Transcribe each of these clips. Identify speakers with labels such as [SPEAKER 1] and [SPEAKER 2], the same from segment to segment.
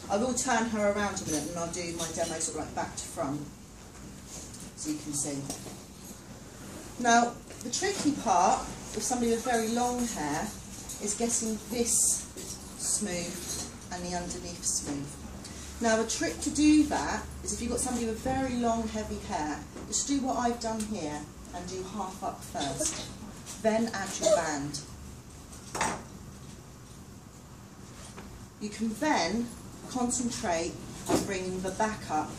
[SPEAKER 1] I will turn her around a minute and I'll do my demo sort of like back to front, so you can see. Now, the tricky part with somebody with very long hair is getting this smooth and the underneath smooth. Now, a trick to do that is if you've got somebody with very long, heavy hair, just do what I've done here and do half up first, then add your band. You can then concentrate on bringing the back up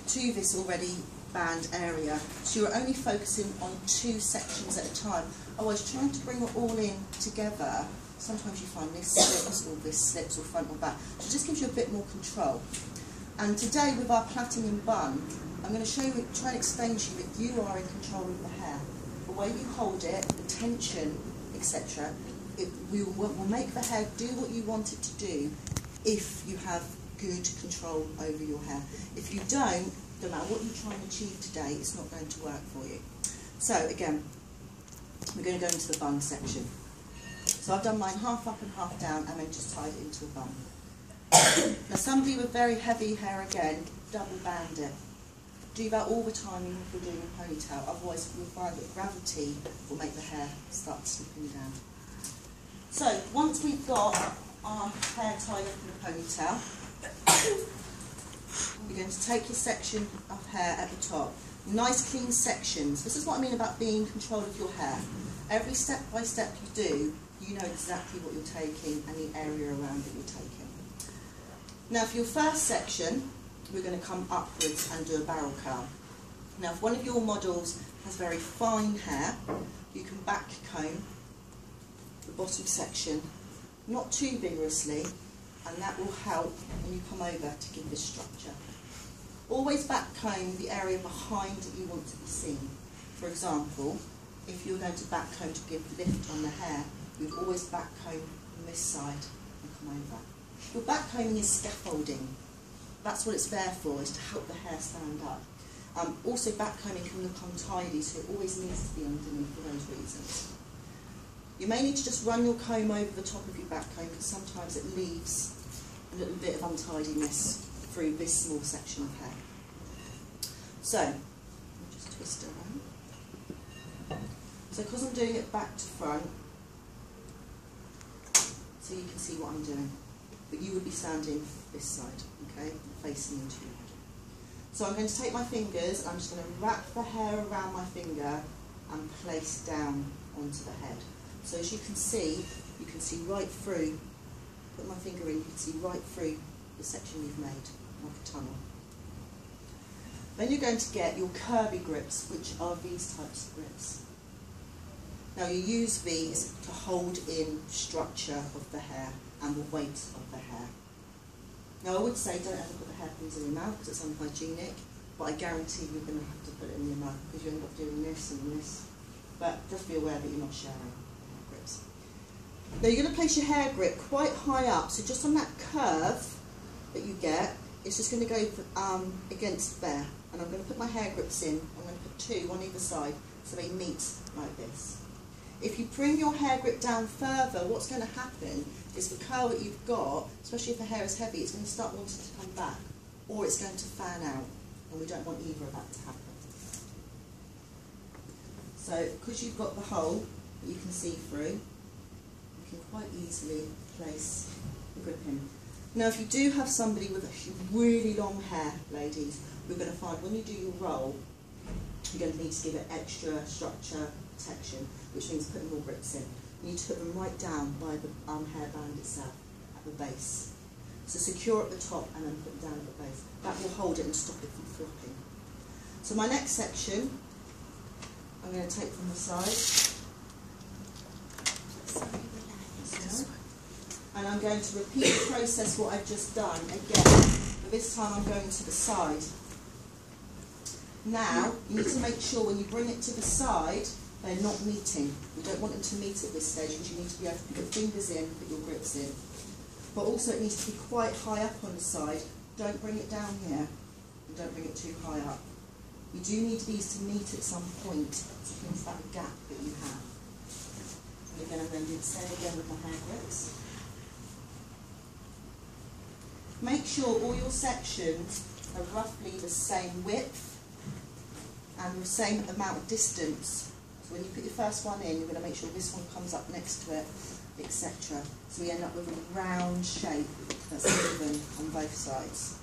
[SPEAKER 1] to this already band area. So you're only focusing on 2 sections at a time. Otherwise, trying to bring it all in together, sometimes you find this slips or this slips or front or back. So it just gives you a bit more control. And today with our plaiting in bun, I'm going to show you, try and explain to you that you are in control of the hair. The way you hold it, the tension, etc. Will make the hair do what you want it to do if you have good control over your hair. If you don't, no matter what you try and achieve today, it's not going to work for you. So again, we're going to go into the bun section. So I've done mine half up and half down and then just tied it into a bun. Now somebody with very heavy hair again, double band it. Do that all the time even if you're doing a ponytail, otherwise you'll find that gravity will make the hair start slipping down. So once we've got our hair tied up in a ponytail, you're going to take your section of hair at the top. Nice clean sections. This is what I mean about being in control of your hair. Every step by step you do, you know exactly what you're taking and the area around that you're taking. Now for your first section, we're going to come upwards and do a barrel curl. Now if one of your models has very fine hair, you can back comb the bottom section, not too vigorously, and that will help when you come over to give this structure. Always back comb the area behind that you want to be seen. For example, if you're going to back comb to give lift on the hair, you'd always back comb on this side and come over. Your back combing is scaffolding. That's what it's there for, is to help the hair stand up. Also back combing can look untidy, so it always needs to be underneath for those reasons. You may need to just run your comb over the top of your back comb because sometimes it leaves a little bit of untidiness through this small section of hair. So, I'll just twist it around. So because I'm doing it back to front, so you can see what I'm doing. But you would be standing this side, okay, facing into your head. So I'm going to take my fingers, and I'm just going to wrap the hair around my finger and place down onto the head. So as you can see right through, put my finger in, you can see right through the section you've made, like a tunnel. Then you're going to get your curvy grips, which are these types of grips. Now you use these to hold in structure of the hair and the weight of the hair. Now I would say don't ever put the hairpins in your mouth because it's unhygienic, but I guarantee you're going to have to put it in your mouth because you end up doing this and this. But just be aware that you're not sharing hair grips. Now you're going to place your hair grip quite high up, so just on that curve that you get, it's just going to go against there. And I'm going to put my hair grips in. I'm going to put 2 on either side so they meet like this. If you bring your hair grip down further, what's going to happen is the curl that you've got, especially if the hair is heavy, it's going to start wanting to come back, or it's going to fan out, and we don't want either of that to happen. So, because you've got the hole that you can see through, you can quite easily place the grip in. Now, if you do have somebody with really long hair, ladies, you're going to find when you do your roll, you're going to need to give it extra structure, protection, which means putting more grips in. You need to put them right down by the hairband itself, at the base. So secure at the top and then put them down at the base. That will hold it and stop it from flopping. So my next section, I'm going to take from the side. And I'm going to repeat the process what I've just done again, but this time I'm going to the side. Now, you need to make sure when you bring it to the side, they're not meeting. You don't want them to meet at this stage because you need to be able to put your fingers in, put your grips in. But also it needs to be quite high up on the side. Don't bring it down here and don't bring it too high up. You do need these to meet at some point to finish that gap that you have. And again, I'm going to do the same again with my hair grips. make sure all your sections are roughly the same width and the same amount of distance. So when you put your first one in, you're going to make sure this one comes up next to it, etc. So we end up with a round shape that's even on both sides.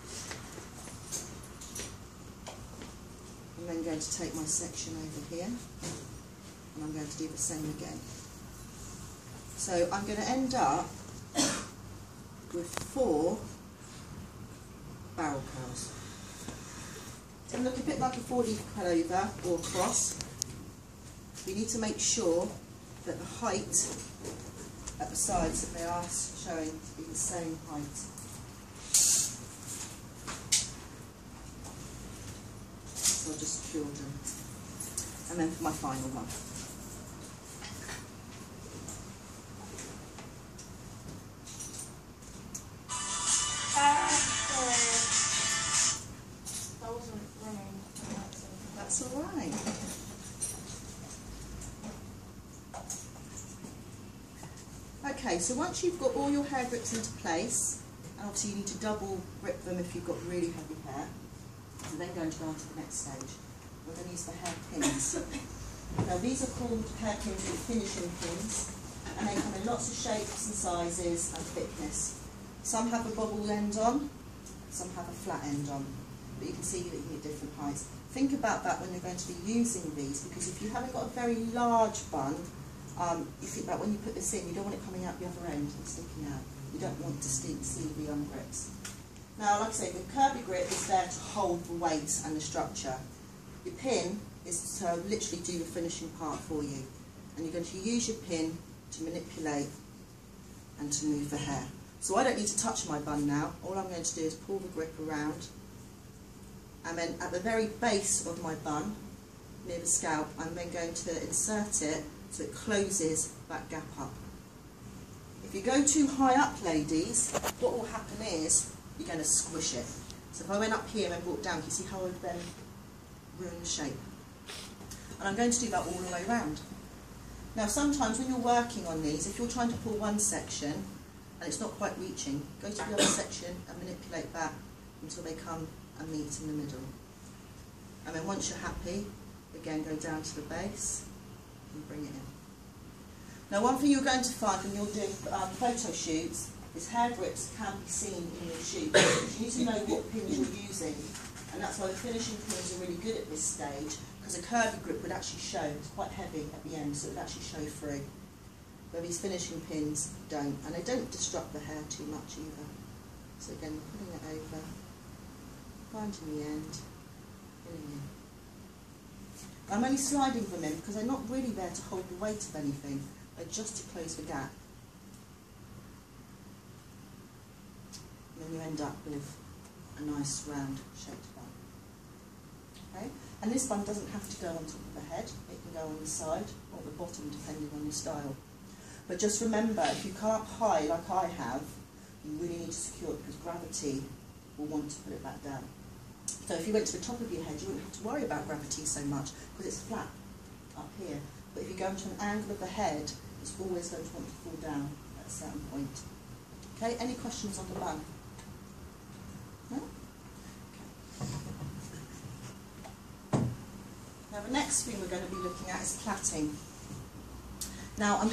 [SPEAKER 1] I'm then going to take my section over here and I'm going to do the same again. So I'm going to end up with 4 barrel curls. It's going to look a bit like a 4D clover or cross. We need to make sure that the height at the sides, that they are showing to be the same height. So I'll just draw them. And then for my final one.
[SPEAKER 2] I wasn't running.
[SPEAKER 1] That's all right. Okay, so once you've got all your hair grips into place, and obviously you need to double grip them if you've got really heavy hair, and then going to go on to the next stage. We're going to use the hair pins. Now these are called hair pins or finishing pins, and they come in lots of shapes and sizes and thickness. Some have a bobble end on, some have a flat end on, but you can see that you get different heights. Think about that when you're going to be using these, because if you haven't got a very large bun, you think that when you put this in, you don't want it coming out the other end and sticking out. You don't want to see the grips. Now, like I say, the curvy grip is there to hold the weight and the structure. Your pin is to literally do the finishing part for you. And you're going to use your pin to manipulate and to move the hair. So I don't need to touch my bun now. All I'm going to do is pull the grip around. And then at the very base of my bun, near the scalp, I'm then going to insert it so it closes that gap up. If you go too high up, ladies, what will happen is you're going to squish it. So if I went up here and then brought down, you see how I would then ruin the shape. And I'm going to do that all the way around. Now sometimes when you're working on these, if you're trying to pull one section and it's not quite reaching, go to the other section and manipulate that until they come and meet in the middle. And then once you're happy, again go down to the base and bring it in. Now one thing you're going to find when you're doing photo shoots is hair grips can be seen in your shoot. You need to know what pins you're using, and that's why the finishing pins are really good at this stage, because a curvy grip would actually show, it's quite heavy at the end, so it would actually show through. Where these finishing pins don't, and they don't disrupt the hair too much either. So again, putting it over, finding the end, filling in. I'm only sliding them in because they're not really there to hold the weight of anything, they're just to close the gap. And then you end up with a nice round shaped bun. Okay? And this bun doesn't have to go on top of the head, it can go on the side or the bottom depending on your style. But just remember, if you come up high like I have, you really need to secure it because gravity will want to put it back down. So if you went to the top of your head, you wouldn't have to worry about gravity so much because it's flat up here. But if you go into an angle of the head, it's always going to want to fall down at a certain point. Okay, any questions on the bun? No? Okay. Now the next thing we're going to be looking at is plaiting. Now I'm going